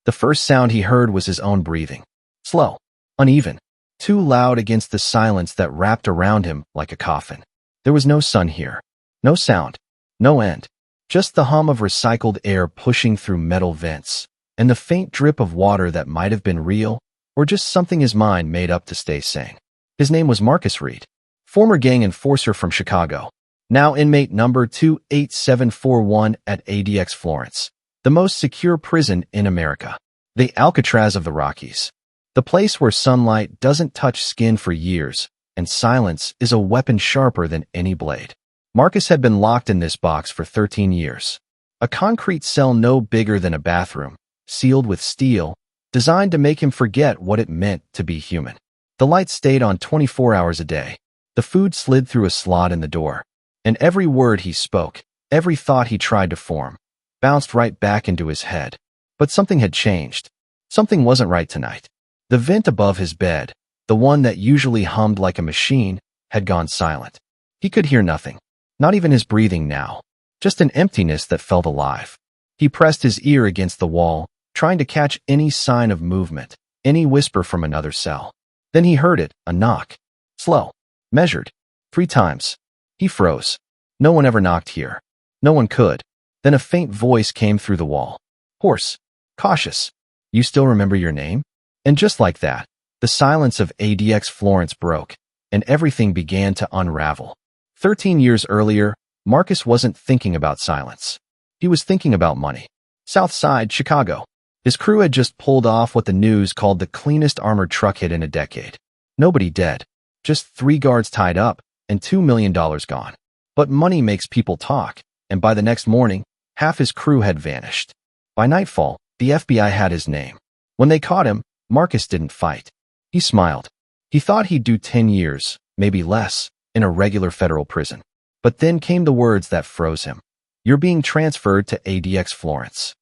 The first sound he heard was his own breathing. Slow, uneven, too loud against the silence that wrapped around him like a coffin. There was no sun here. No sound. No end. Just the hum of recycled air pushing through metal vents, and the faint drip of water that might have been real, or just something his mind made up to stay sane. His name was Marcus Reed, former gang enforcer from Chicago, now inmate number 28741 at ADX Florence, the most secure prison in America. The Alcatraz of the Rockies. The place where sunlight doesn't touch skin for years, and silence is a weapon sharper than any blade. Marcus had been locked in this box for 13 years. A concrete cell no bigger than a bathroom, sealed with steel, designed to make him forget what it meant to be human. The lights stayed on 24 hours a day. The food slid through a slot in the door. And every word he spoke, every thought he tried to form, bounced right back into his head. But something had changed. Something wasn't right tonight. The vent above his bed, the one that usually hummed like a machine, had gone silent. He could hear nothing. Not even his breathing now. Just an emptiness that felt alive. He pressed his ear against the wall, trying to catch any sign of movement, any whisper from another cell. Then he heard it, a knock. Slow. Measured. 3 times. He froze. No one ever knocked here. No one could. Then a faint voice came through the wall. Hoarse. Cautious. You still remember your name? And just like that, the silence of ADX Florence broke, and everything began to unravel. 13 years earlier, Marcus wasn't thinking about silence. He was thinking about money. South Side, Chicago. His crew had just pulled off what the news called the cleanest armored truck hit in a decade. Nobody dead. Just 3 guards tied up, and $2 million gone. But money makes people talk, and by the next morning, half his crew had vanished. By nightfall, the FBI had his name. When they caught him, Marcus didn't fight. He smiled. He thought he'd do 10 years, maybe less, in a regular federal prison. But then came the words that froze him. You're being transferred to ADX Florence.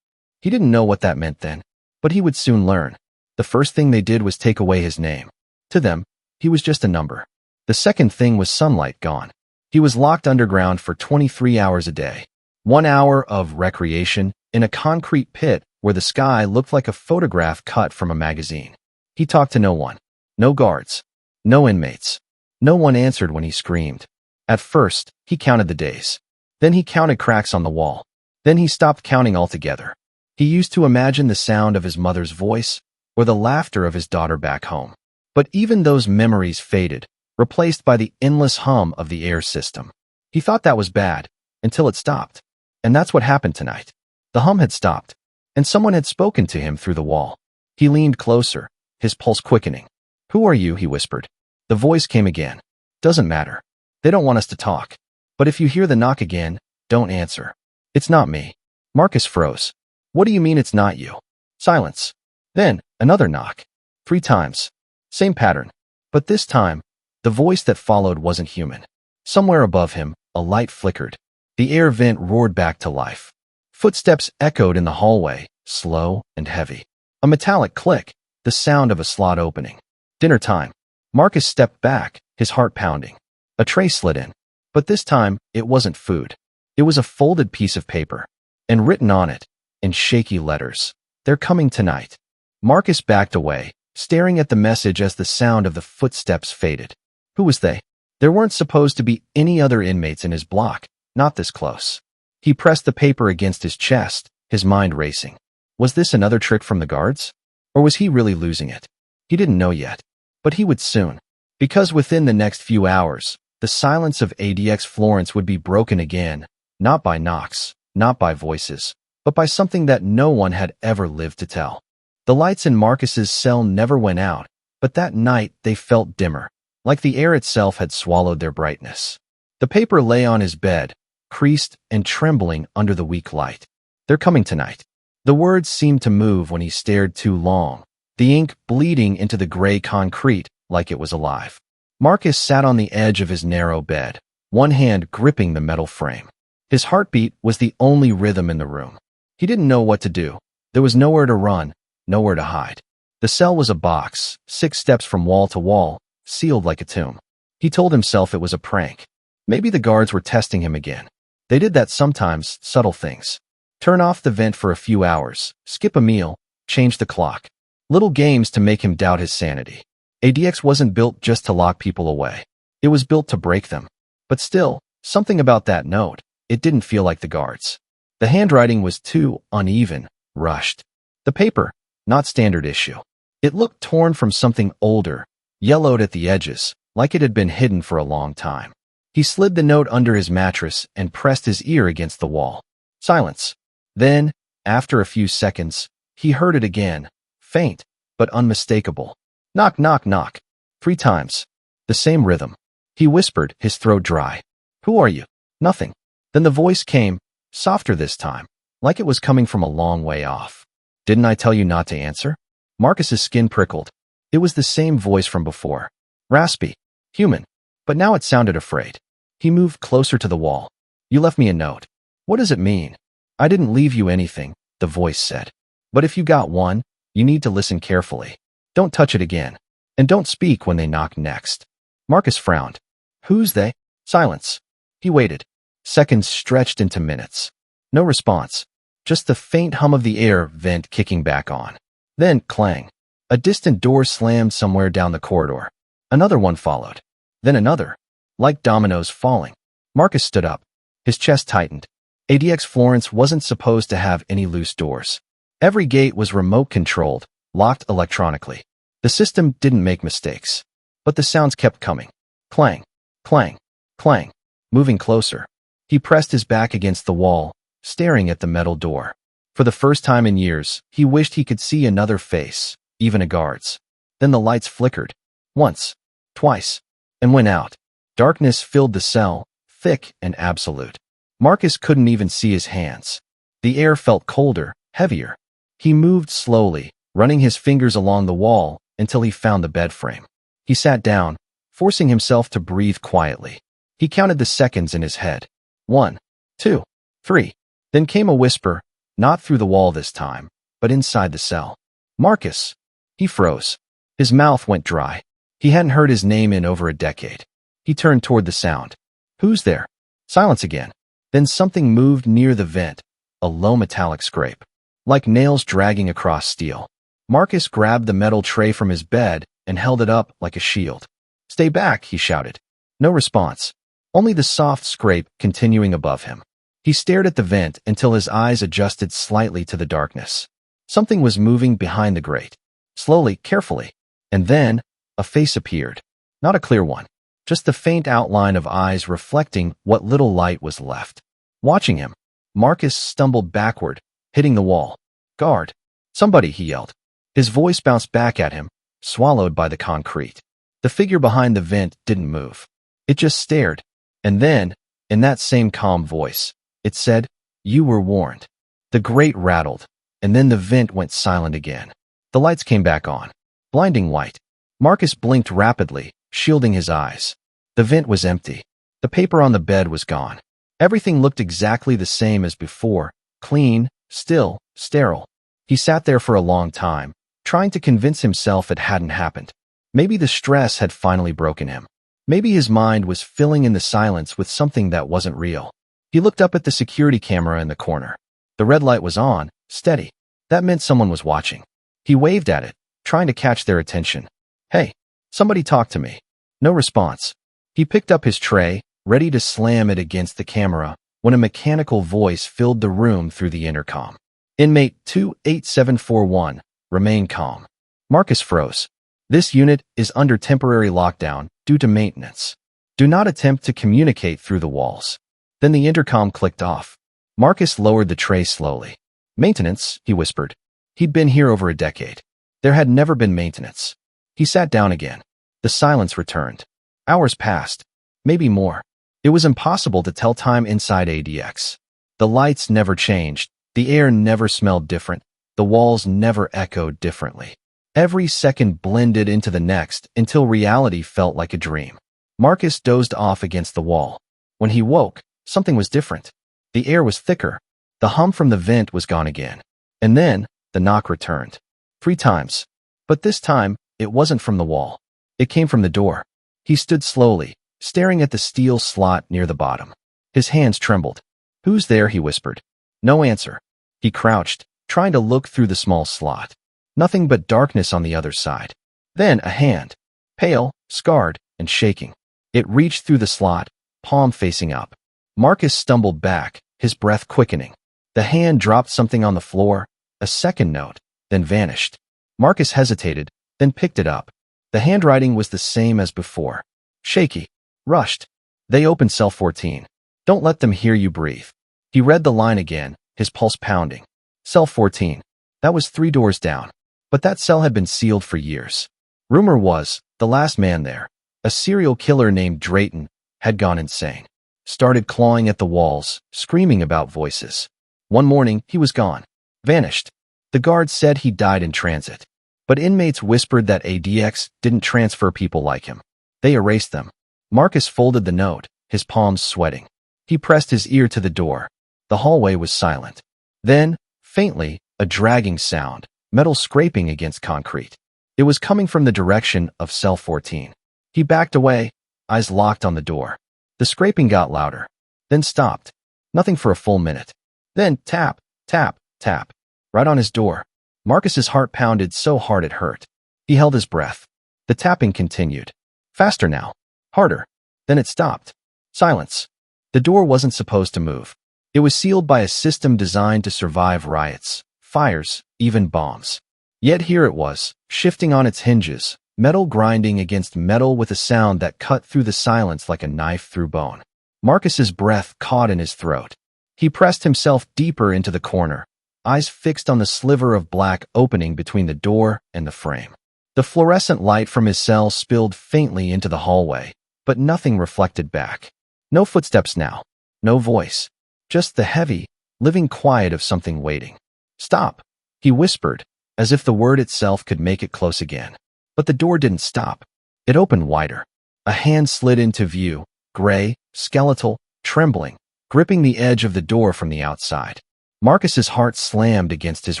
He didn't know what that meant then, but he would soon learn. The first thing they did was take away his name. To them, he was just a number. The second thing was sunlight gone. He was locked underground for 23 hours a day. 1 hour of recreation in a concrete pit where the sky looked like a photograph cut from a magazine. He talked to no one. No guards. No inmates. No one answered when he screamed. At first, he counted the days. Then he counted cracks on the wall. Then he stopped counting altogether. He used to imagine the sound of his mother's voice or the laughter of his daughter back home. But even those memories faded, replaced by the endless hum of the air system. He thought that was bad, until it stopped. And that's what happened tonight. The hum had stopped, and someone had spoken to him through the wall. He leaned closer, his pulse quickening. Who are you? He whispered. The voice came again. Doesn't matter. They don't want us to talk. But if you hear the knock again, don't answer. It's not me. Marcus froze. What do you mean it's not you? Silence. Then, another knock. 3 times. Same pattern. But this time, the voice that followed wasn't human. Somewhere above him, a light flickered. The air vent roared back to life. Footsteps echoed in the hallway, slow and heavy. A metallic click, the sound of a slot opening. Dinner time. Marcus stepped back, his heart pounding. A tray slid in. But this time, it wasn't food. It was a folded piece of paper. And written on it, in shaky letters, "They're coming tonight." Marcus backed away, staring at the message as the sound of the footsteps faded. Who was they? There weren't supposed to be any other inmates in his block, not this close. He pressed the paper against his chest, his mind racing. Was this another trick from the guards? Or was he really losing it? He didn't know yet. But he would soon. Because within the next few hours, the silence of ADX Florence would be broken again, not by knocks, not by voices, but by something that no one had ever lived to tell. The lights in Marcus's cell never went out, but that night they felt dimmer, like the air itself had swallowed their brightness. The paper lay on his bed, creased and trembling under the weak light. They're coming tonight. The words seemed to move when he stared too long, the ink bleeding into the gray concrete like it was alive. Marcus sat on the edge of his narrow bed, one hand gripping the metal frame. His heartbeat was the only rhythm in the room. He didn't know what to do. There was nowhere to run, nowhere to hide. The cell was a box, 6 steps from wall to wall, sealed like a tomb. He told himself it was a prank. Maybe the guards were testing him again. They did that sometimes, subtle things. Turn off the vent for a few hours, skip a meal, change the clock. Little games to make him doubt his sanity. ADX wasn't built just to lock people away. It was built to break them. But still, something about that note, it didn't feel like the guards. The handwriting was too uneven, rushed. The paper, not standard issue. It looked torn from something older, yellowed at the edges, like it had been hidden for a long time. He slid the note under his mattress and pressed his ear against the wall. Silence. Then, after a few seconds, he heard it again, faint, but unmistakable. Knock, knock, knock. 3 times. The same rhythm. He whispered, his throat dry. Who are you? Nothing. Then the voice came, softer this time, like it was coming from a long way off. Didn't I tell you not to answer? Marcus's skin prickled. It was the same voice from before. Raspy. Human. But now it sounded afraid. He moved closer to the wall. You left me a note. What does it mean? I didn't leave you anything, the voice said. But if you got one, you need to listen carefully. Don't touch it again. And don't speak when they knock next. Marcus frowned. Who's they? Silence. He waited. Seconds stretched into minutes. No response. Just the faint hum of the air vent kicking back on. Then, clang. A distant door slammed somewhere down the corridor. Another one followed. Then another. Like dominoes falling. Marcus stood up. His chest tightened. ADX Florence wasn't supposed to have any loose doors. Every gate was remote-controlled, locked electronically. The system didn't make mistakes. But the sounds kept coming. Clang, clang, clang. Moving closer. He pressed his back against the wall, staring at the metal door. For the first time in years, he wished he could see another face, even a guard's. Then the lights flickered. Once, twice, and went out. Darkness filled the cell, thick and absolute. Marcus couldn't even see his hands. The air felt colder, heavier. He moved slowly, running his fingers along the wall until he found the bed frame. He sat down, forcing himself to breathe quietly. He counted the seconds in his head. 1, 2, 3. Then came a whisper, not through the wall this time, but inside the cell. Marcus. He froze. His mouth went dry. He hadn't heard his name in over a decade. He turned toward the sound. Who's there? Silence again. Then something moved near the vent, a low metallic scrape, like nails dragging across steel. Marcus grabbed the metal tray from his bed and held it up like a shield. Stay back, he shouted. No response. Only the soft scrape continuing above him. He stared at the vent until his eyes adjusted slightly to the darkness. Something was moving behind the grate. Slowly, carefully. And then, a face appeared. Not a clear one. Just the faint outline of eyes reflecting what little light was left. Watching him, Marcus stumbled backward, hitting the wall. Guard. Somebody, he yelled. His voice bounced back at him, swallowed by the concrete. The figure behind the vent didn't move. It just stared. And then, in that same calm voice, it said, You were warned. The grate rattled, and then the vent went silent again. The lights came back on. Blinding white. Marcus blinked rapidly, shielding his eyes. The vent was empty. The paper on the bed was gone. Everything looked exactly the same as before, clean, still, sterile. He sat there for a long time, trying to convince himself it hadn't happened. Maybe the stress had finally broken him. Maybe his mind was filling in the silence with something that wasn't real. He looked up at the security camera in the corner. The red light was on, steady. That meant someone was watching. He waved at it, trying to catch their attention. Hey, somebody talk to me. No response. He picked up his tray, ready to slam it against the camera, when a mechanical voice filled the room through the intercom. Inmate 28741, remain calm. Marcus froze. This unit is under temporary lockdown due to maintenance. Do not attempt to communicate through the walls. Then the intercom clicked off. Marcus lowered the tray slowly. Maintenance, he whispered. He'd been here over a decade. There had never been maintenance. He sat down again. The silence returned. Hours passed. Maybe more. It was impossible to tell time inside ADX. The lights never changed. The air never smelled different. The walls never echoed differently. Every second blended into the next until reality felt like a dream. Marcus dozed off against the wall. When he woke, something was different. The air was thicker. The hum from the vent was gone again. And then, the knock returned. 3 times. But this time, it wasn't from the wall. It came from the door. He stood slowly, staring at the steel slot near the bottom. His hands trembled. Who's there, he whispered. No answer. He crouched, trying to look through the small slot. Nothing but darkness on the other side. Then a hand. Pale, scarred, and shaking. It reached through the slot, palm facing up. Marcus stumbled back, his breath quickening. The hand dropped something on the floor, a second note, then vanished. Marcus hesitated, then picked it up. The handwriting was the same as before. Shaky. Rushed. They opened cell 14. Don't let them hear you breathe. He read the line again, his pulse pounding. Cell 14. That was 3 doors down. But that cell had been sealed for years. Rumor was, the last man there, a serial killer named Drayton, had gone insane. Started clawing at the walls, screaming about voices. One morning, he was gone. Vanished. The guards said he died in transit. But inmates whispered that ADX didn't transfer people like him. They erased them. Marcus folded the note, his palms sweating. He pressed his ear to the door. The hallway was silent. Then, faintly, a dragging sound, metal scraping against concrete. It was coming from the direction of cell 14. He backed away, eyes locked on the door. The scraping got louder, then stopped. Nothing for a full minute. Then tap, tap, tap, right on his door. Marcus's heart pounded so hard it hurt. He held his breath. The tapping continued. Faster now. Harder. Then it stopped. Silence. The door wasn't supposed to move. It was sealed by a system designed to survive riots, fires, even bombs. Yet here it was, shifting on its hinges, metal grinding against metal with a sound that cut through the silence like a knife through bone. Marcus's breath caught in his throat. He pressed himself deeper into the corner, eyes fixed on the sliver of black opening between the door and the frame. The fluorescent light from his cell spilled faintly into the hallway, but nothing reflected back. No footsteps now. No voice. Just the heavy, living quiet of something waiting. Stop, he whispered, as if the word itself could make it close again. But the door didn't stop. It opened wider. A hand slid into view, gray, skeletal, trembling, gripping the edge of the door from the outside. Marcus's heart slammed against his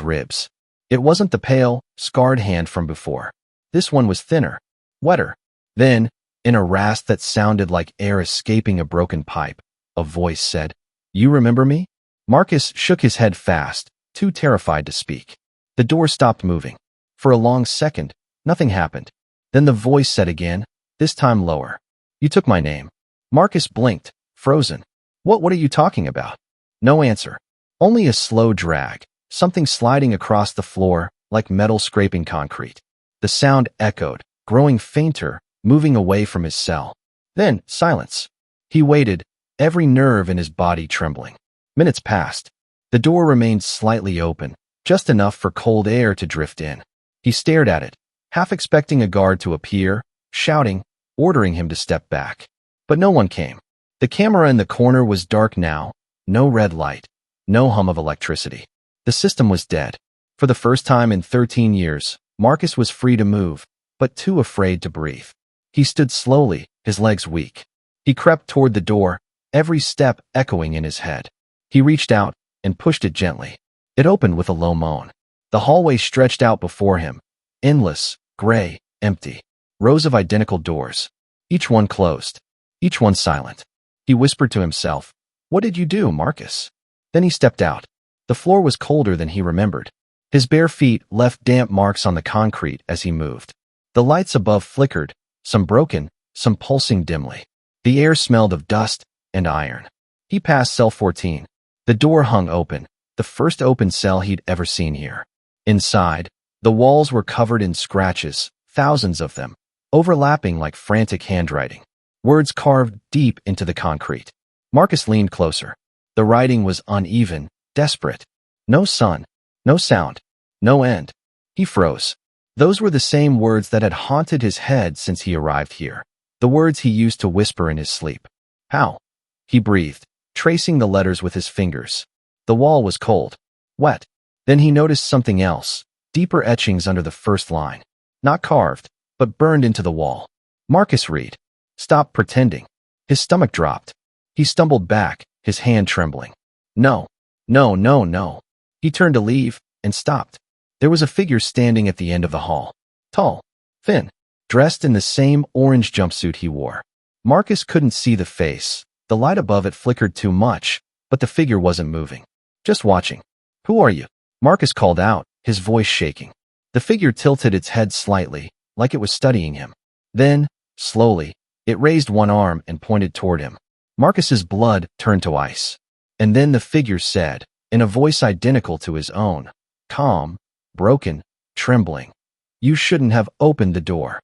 ribs. It wasn't the pale, scarred hand from before. This one was thinner, wetter. Then, in a rasp that sounded like air escaping a broken pipe, a voice said, "You remember me?" Marcus shook his head fast, too terrified to speak. The door stopped moving. For a long second, nothing happened. Then the voice said again, this time lower. "You took my name." Marcus blinked, frozen. What are you talking about?" No answer. Only a slow drag, something sliding across the floor, like metal scraping concrete. The sound echoed, growing fainter, moving away from his cell. Then, silence. He waited, every nerve in his body trembling. Minutes passed. The door remained slightly open, just enough for cold air to drift in. He stared at it, half expecting a guard to appear, shouting, ordering him to step back. But no one came. The camera in the corner was dark now, no red light, no hum of electricity. The system was dead. For the first time in 13 years, Marcus was free to move, but too afraid to breathe. He stood slowly, his legs weak. He crept toward the door, every step echoing in his head. He reached out and pushed it gently. It opened with a low moan. The hallway stretched out before him, endless, gray, empty. Rows of identical doors. Each one closed. Each one silent. He whispered to himself, "What did you do, Marcus?" Then he stepped out. The floor was colder than he remembered. His bare feet left damp marks on the concrete as he moved. The lights above flickered, some broken, some pulsing dimly. The air smelled of dust and iron. He passed cell 14. The door hung open, the first open cell he'd ever seen here. Inside, the walls were covered in scratches, thousands of them, overlapping like frantic handwriting. Words carved deep into the concrete. Marcus leaned closer. The writing was uneven, desperate. No sun, no sound, no end. He froze. Those were the same words that had haunted his head since he arrived here. The words he used to whisper in his sleep. "How?" He breathed, tracing the letters with his fingers. The wall was cold, wet. Then he noticed something else, deeper etchings under the first line. Not carved, but burned into the wall. "Marcus Reed. Stop pretending." His stomach dropped. He stumbled back, his hand trembling. No, no, no, no. He turned to leave, and stopped. There was a figure standing at the end of the hall. Tall, thin, dressed in the same orange jumpsuit he wore. Marcus couldn't see the face. The light above it flickered too much, but the figure wasn't moving. Just watching. "Who are you?" Marcus called out, his voice shaking. The figure tilted its head slightly, like it was studying him. Then, slowly, it raised one arm and pointed toward him. Marcus's blood turned to ice. And then the figure said, in a voice identical to his own, calm, broken, trembling, "You shouldn't have opened the door."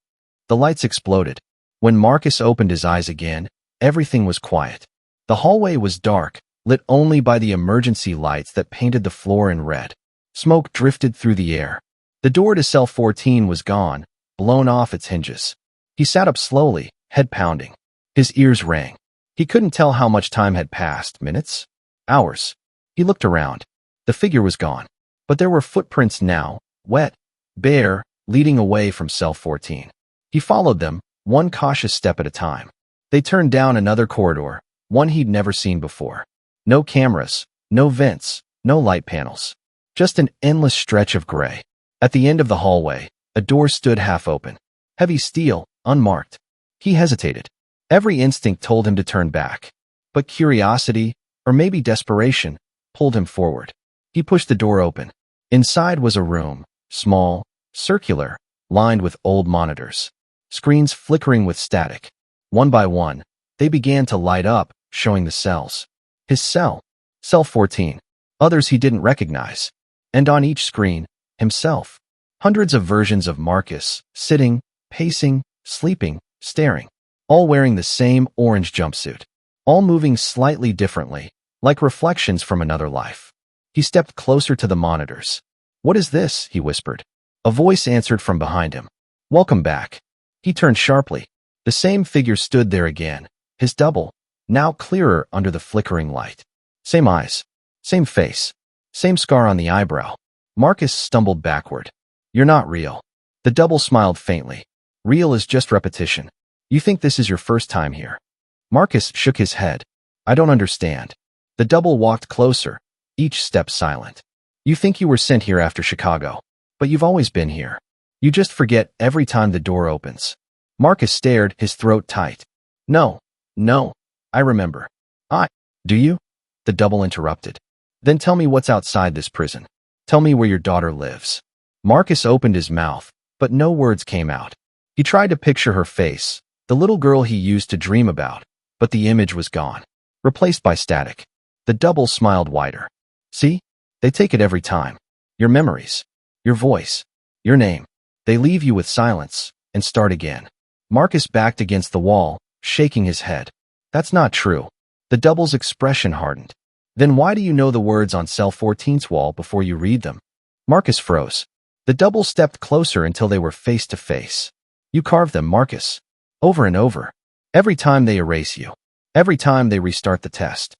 The lights exploded. When Marcus opened his eyes again, everything was quiet. The hallway was dark, lit only by the emergency lights that painted the floor in red. Smoke drifted through the air. The door to cell 14 was gone, blown off its hinges. He sat up slowly, head pounding. His ears rang. He couldn't tell how much time had passed, minutes, hours. He looked around. The figure was gone. But there were footprints now, wet, bare, leading away from cell 14. He followed them, one cautious step at a time. They turned down another corridor, one he'd never seen before. No cameras, no vents, no light panels. Just an endless stretch of gray. At the end of the hallway, a door stood half open. Heavy steel, unmarked. He hesitated. Every instinct told him to turn back. But curiosity, or maybe desperation, pulled him forward. He pushed the door open. Inside was a room, small, circular, lined with old monitors. Screens flickering with static. One by one, they began to light up, showing the cells. His cell. Cell 14. Others he didn't recognize. And on each screen, himself. Hundreds of versions of Marcus, sitting, pacing, sleeping, staring. All wearing the same orange jumpsuit. All moving slightly differently, like reflections from another life. He stepped closer to the monitors. "What is this?" he whispered. A voice answered from behind him. "Welcome back." He turned sharply. The same figure stood there again, his double, now clearer under the flickering light. Same eyes, same face, same scar on the eyebrow. Marcus stumbled backward. "You're not real." The double smiled faintly. "Real is just repetition. You think this is your first time here?" Marcus shook his head. "I don't understand." The double walked closer, each step silent. "You think you were sent here after Chicago, but you've always been here. You just forget every time the door opens." Marcus stared, his throat tight. No, I remember." Do you?" The double interrupted. "Then tell me what's outside this prison. Tell me where your daughter lives." Marcus opened his mouth, but no words came out. He tried to picture her face, the little girl he used to dream about, but the image was gone, replaced by static. The double smiled wider. "See? They take it every time. Your memories, your voice, your name. They leave you with silence and start again." Marcus backed against the wall, shaking his head. "That's not true." The double's expression hardened. "Then why do you know the words on cell 14's wall before you read them?" Marcus froze. The double stepped closer until they were face to face. "You carve them, Marcus. Over and over. Every time they erase you. Every time they restart the test."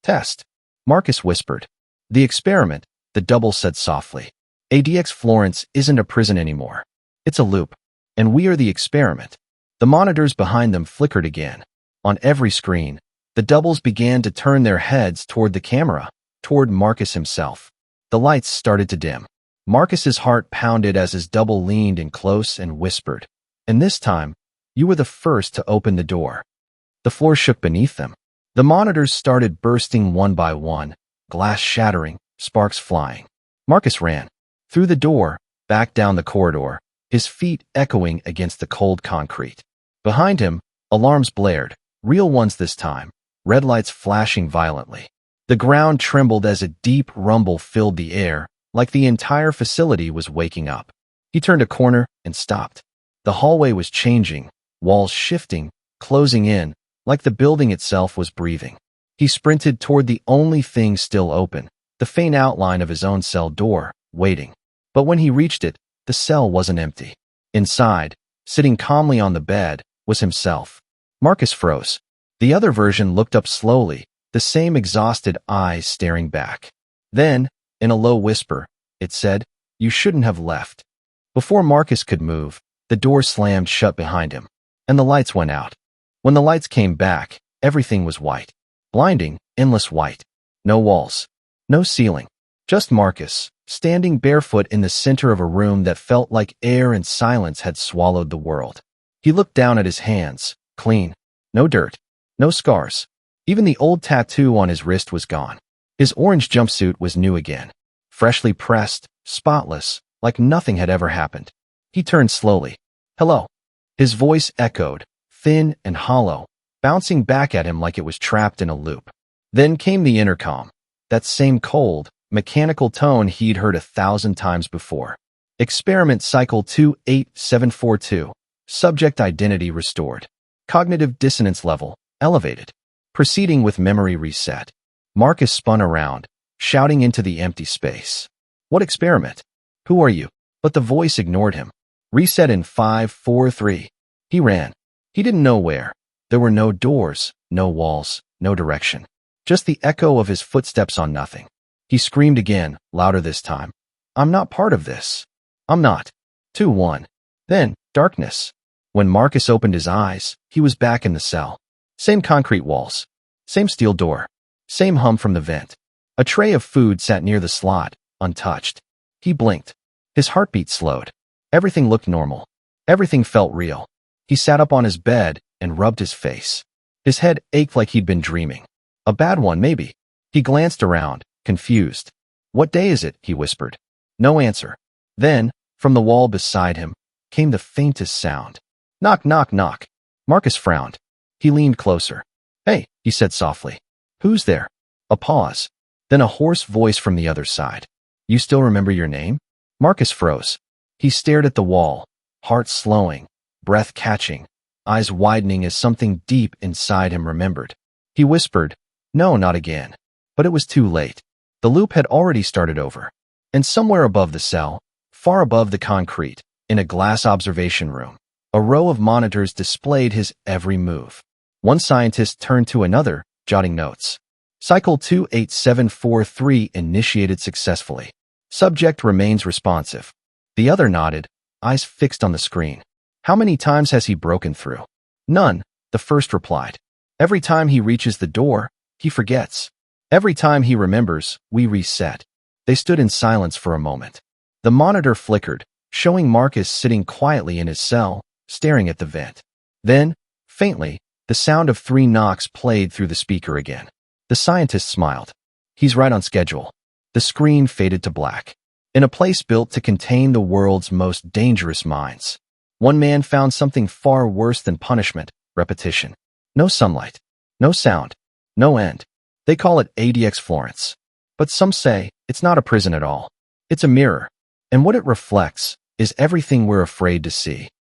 "Test?" Marcus whispered. "The experiment," the double said softly. "ADX Florence isn't a prison anymore. It's a loop. And we are the experiment." The monitors behind them flickered again. On every screen, the doubles began to turn their heads toward the camera, toward Marcus himself. The lights started to dim. Marcus's heart pounded as his double leaned in close and whispered, "And this time, you were the first to open the door." The floor shook beneath them. The monitors started bursting one by one, glass shattering, sparks flying. Marcus ran. Through the door, back down the corridor, his feet echoing against the cold concrete. Behind him, alarms blared, real ones this time, red lights flashing violently. The ground trembled as a deep rumble filled the air, like the entire facility was waking up. He turned a corner and stopped. The hallway was changing, walls shifting, closing in, like the building itself was breathing. He sprinted toward the only thing still open, the faint outline of his own cell door, waiting. But when he reached it, the cell wasn't empty. Inside, sitting calmly on the bed, was himself. Marcus froze. The other version looked up slowly, the same exhausted eyes staring back. Then, in a low whisper, it said, "You shouldn't have left." Before Marcus could move, the door slammed shut behind him, and the lights went out. When the lights came back, everything was white. Blinding, endless white. No walls. No ceiling. Just Marcus, standing barefoot in the center of a room that felt like air and silence had swallowed the world. He looked down at his hands, clean. No dirt. No scars. Even the old tattoo on his wrist was gone. His orange jumpsuit was new again. Freshly pressed, spotless, like nothing had ever happened. He turned slowly. Hello. His voice echoed, thin and hollow, bouncing back at him like it was trapped in a loop. Then came the intercom, that same cold, mechanical tone he'd heard 1,000 times before. Experiment cycle 28742. Subject identity restored. Cognitive dissonance level elevated. Proceeding with memory reset. Marcus spun around, shouting into the empty space. What experiment? Who are you? But the voice ignored him. Reset in 5, 4, 3. He ran. He didn't know where. There were no doors, no walls, no direction. Just the echo of his footsteps on nothing. He screamed again, louder this time. I'm not part of this. I'm not. 2, 1. Then, darkness. When Marcus opened his eyes, he was back in the cell. Same concrete walls. Same steel door. Same hum from the vent. A tray of food sat near the slot, untouched. He blinked. His heartbeat slowed. Everything looked normal. Everything felt real. He sat up on his bed and rubbed his face. His head ached like he'd been dreaming. A bad one, maybe. He glanced around, confused. What day is it? He whispered. No answer. Then, from the wall beside him, came the faintest sound. Knock, knock, knock. Marcus frowned. He leaned closer. Hey, he said softly. Who's there? A pause. Then a hoarse voice from the other side. You still remember your name? Marcus froze. He stared at the wall, heart slowing, breath catching, eyes widening as something deep inside him remembered. He whispered, no, not again. But it was too late. The loop had already started over. And somewhere above the cell, far above the concrete, in a glass observation room, a row of monitors displayed his every move. One scientist turned to another, jotting notes. Cycle 28743 initiated successfully. Subject remains responsive. The other nodded, eyes fixed on the screen. How many times has he broken through? None, the first replied. Every time he reaches the door, he forgets. Every time he remembers, we reset. They stood in silence for a moment. The monitor flickered, showing Marcus sitting quietly in his cell, staring at the vent. Then, faintly, the sound of 3 knocks played through the speaker again. The scientist smiled. He's right on schedule. The screen faded to black. In a place built to contain the world's most dangerous minds, one man found something far worse than punishment, repetition. No sunlight. No sound. No end. They call it ADX Florence. But some say it's not a prison at all. It's a mirror. And what it reflects is everything we're afraid to see.